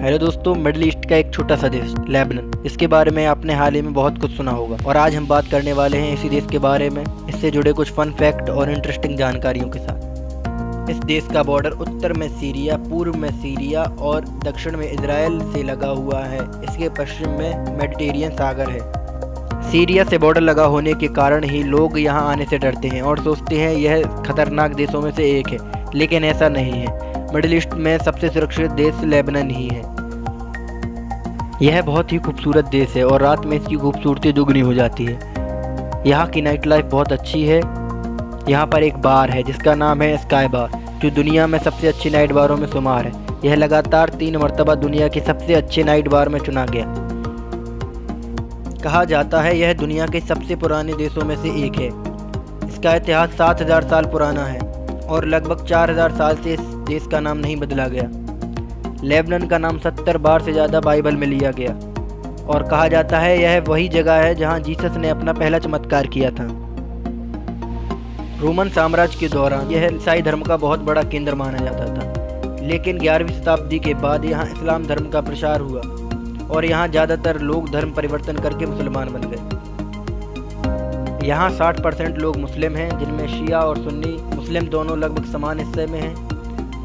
Hello दोस्तों, middle east का एक छोटा सा देश लेबनान, इसके बारे में आपने हाल ही में बहुत कुछ सुना होगा और आज हम बात करने वाले हैं इसी देश के बारे में, इससे जुड़े कुछ फन फैक्ट और इंटरेस्टिंग जानकारियों के साथ। इस देश का बॉर्डर उत्तर में सीरिया, पूर्व में सीरिया और दक्षिण में इजराइल से लगा हुआ है। इसके पश्चिम में मेडिटेरियन सागर है। सीरिया से बॉर्डर लगा होने के कारण ही लोग यहाँ आने से डरते हैं और सोचते हैं यह खतरनाक देशों में से एक है, लेकिन ऐसा नहीं है। मिडिल ईस्ट में सबसे सुरक्षित देश लेबनान ही है। यह बहुत ही खूबसूरत देश है और रात में इसकी खूबसूरती दुगनी हो जाती है। यहाँ की नाइट लाइफ बहुत अच्छी है। यहाँ पर एक बार है जिसका नाम है स्काई बार, जो दुनिया में सबसे अच्छी नाइट बारों में शुमार है। यह लगातार 3 मरतबा दुनिया के सबसे अच्छे नाइट बार में चुना गया। कहा जाता है यह दुनिया के सबसे पुराने देशों में से एक है। इसका इतिहास 7000 साल पुराना है और लगभग 4000 साल से इस देश का नाम नहीं बदला गया। लेबनान का नाम 70 बार से ज़्यादा बाइबल में लिया गया और कहा जाता है यह वही जगह है जहां जीसस ने अपना पहला चमत्कार किया था। रोमन साम्राज्य के दौरान यह ईसाई धर्म का बहुत बड़ा केंद्र माना जाता था, लेकिन 11वीं शताब्दी के बाद यहाँ इस्लाम धर्म का प्रसार हुआ और यहाँ ज़्यादातर लोग धर्म परिवर्तन करके मुसलमान बन गए। यहाँ 60% लोग मुस्लिम हैं, जिनमें शिया और सुन्नी मुस्लिम दोनों लगभग समान हिस्से में हैं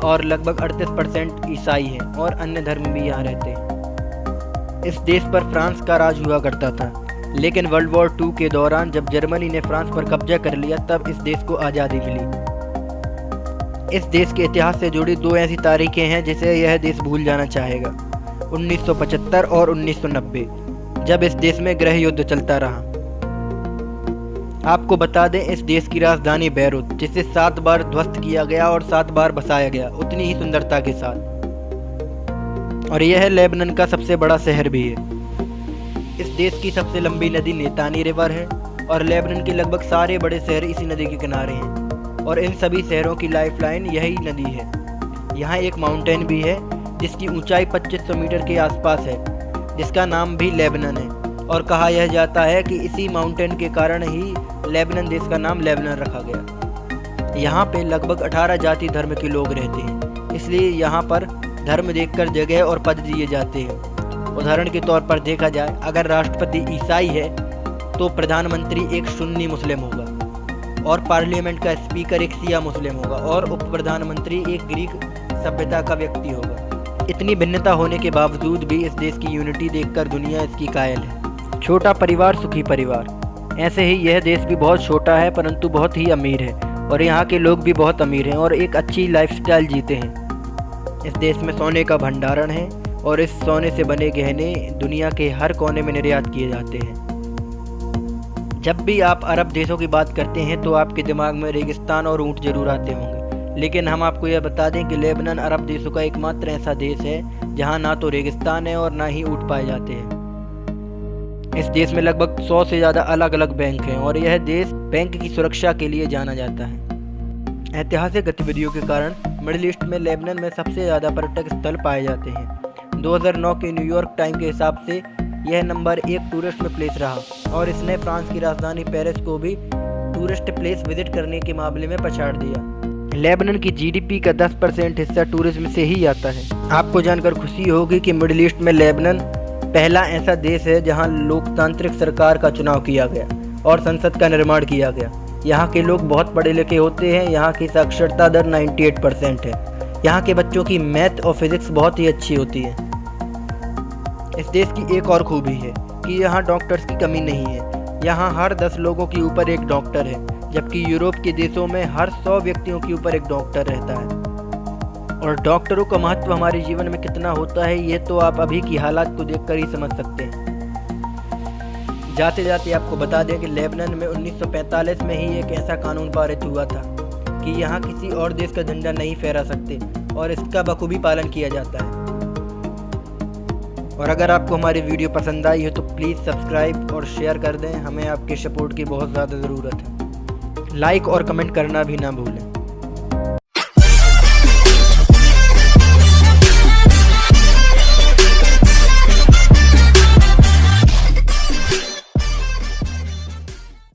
और लगभग 38% ईसाई हैं और अन्य धर्म भी यहाँ रहते हैं। इस देश पर फ्रांस का राज हुआ करता था, लेकिन वर्ल्ड वॉर 2 के दौरान जब जर्मनी ने फ्रांस पर कब्जा कर लिया तब इस देश को आज़ादी मिली। इस देश के इतिहास से जुड़ी 2 ऐसी तारीखें हैं जिसे यह देश भूल जाना चाहेगा, 1975 और 1990, जब इस देश में गृह युद्ध चलता रहा। आपको बता दें इस देश की राजधानी बैरूत, जिसे 7 बार ध्वस्त किया गया और 7 बार बसाया गया, उतनी ही सुंदरता के साथ। और यह लेबनान का सबसे बड़ा शहर भी है। इस देश की सबसे लंबी नदी नेतानी रिवर है और लेबनान के लगभग सारे बड़े शहर इसी नदी के किनारे हैं और इन सभी शहरों की लाइफलाइन यही नदी है। यहाँ एक माउंटेन भी है जिसकी ऊंचाई 2500 मीटर के आसपास है, जिसका नाम भी लेबनान है और कहा यह जाता है कि इसी माउंटेन के कारण ही लेबनान देश का नाम लेबनान रखा गया। यहाँ पे लगभग 18 जाति धर्म के लोग रहते हैं, इसलिए यहाँ पर धर्म देखकर जगह और पद दिए जाते हैं। उदाहरण के तौर पर देखा जाए, अगर राष्ट्रपति ईसाई है तो प्रधानमंत्री एक सुन्नी मुस्लिम होगा और पार्लियामेंट का स्पीकर एक शिया मुस्लिम होगा और उप प्रधानमंत्री एक ग्रीक सभ्यता का व्यक्ति होगा। इतनी भिन्नता होने के बावजूद भी इस देश की यूनिटी देखकर दुनिया इसकी कायल है। छोटा परिवार सुखी परिवार। ऐसे ही यह देश भी बहुत छोटा है परंतु बहुत ही अमीर है और यहाँ के लोग भी बहुत अमीर हैं और एक अच्छी लाइफस्टाइल जीते हैं। इस देश में सोने का भंडारण है और इस सोने से बने गहने दुनिया के हर कोने में निर्यात किए जाते हैं। जब भी आप अरब देशों की बात करते हैं तो आपके दिमाग में रेगिस्तान और ऊँट जरूर आते होंगे, लेकिन हम आपको यह बता दें कि लेबनान अरब देशों का एकमात्र ऐसा देश है जहाँ ना तो रेगिस्तान है और ना ही ऊँट पाए जाते हैं। इस देश में लगभग 100 से ज़्यादा अलग अलग बैंक हैं और यह देश बैंक की सुरक्षा के लिए जाना जाता है। ऐतिहासिक गतिविधियों के कारण मिडिल ईस्ट में लेबनान में सबसे ज़्यादा पर्यटक स्थल पाए जाते हैं। 2009 के न्यूयॉर्क टाइम के हिसाब से यह नंबर 1 टूरिस्ट प्लेस रहा और इसने फ्रांस की राजधानी पेरिस को भी टूरिस्ट प्लेस विजिट करने के मामले में पछाड़ दिया। लेबनान की जीडीपी का 10% हिस्सा टूरिज्म से ही आता है। आपको जानकर खुशी होगी कि मिडिल ईस्ट में लेबनान पहला ऐसा देश है जहां लोकतांत्रिक सरकार का चुनाव किया गया और संसद का निर्माण किया गया। यहाँ के लोग बहुत पढ़े लिखे होते हैं। यहाँ की साक्षरता दर 98% है। यहाँ के बच्चों की मैथ और फिजिक्स बहुत ही अच्छी होती है। इस देश की एक और खूबी है कि यहाँ डॉक्टर्स की कमी नहीं है। यहाँ हर 10 लोगों के ऊपर एक डॉक्टर है, जबकि यूरोप के देशों में हर 100 व्यक्तियों के ऊपर एक डॉक्टर रहता है। और डॉक्टरों का महत्व हमारे जीवन में कितना होता है ये तो आप अभी की हालात को देखकर ही समझ सकते हैं। जाते जाते आपको बता दें कि लेबनान में 1945 में ही एक ऐसा कानून पारित हुआ था कि यहाँ किसी और देश का झंडा नहीं फहरा सकते और इसका बखूबी पालन किया जाता है। और अगर आपको हमारी वीडियो पसंद आई हो तो प्लीज़ सब्सक्राइब और शेयर कर दें। हमें आपके सपोर्ट की बहुत ज़्यादा ज़रूरत है। लाइक और कमेंट करना भी ना भूलें।